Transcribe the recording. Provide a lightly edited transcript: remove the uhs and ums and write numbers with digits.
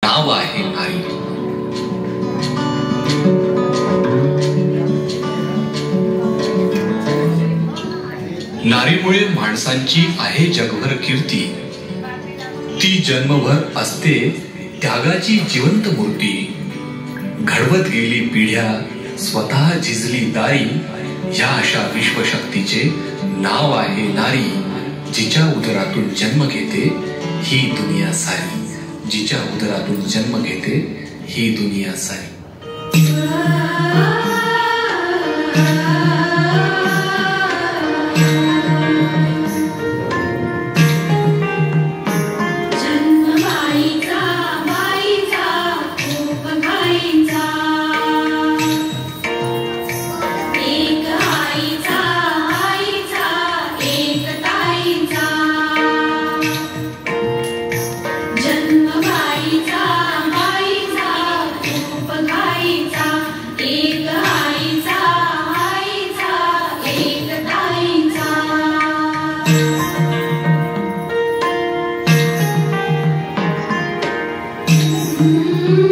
नाव आहे नारी. नारीमुळे माणसांची आहे जगभर कीर्ती. ती जन्मभर असते त्यागाची जिवंत मूर्ती. घडवत गेली पिढ्या स्वतः झिजली दारी. या अशा विश्वशक्तीचे नाव आहे नारी. जिच्या उदरातून जन्म घेते ही दुनिया सारी. जिच्या उदरातून जन्म घेते ही दुनिया सारी. Mm-hmm.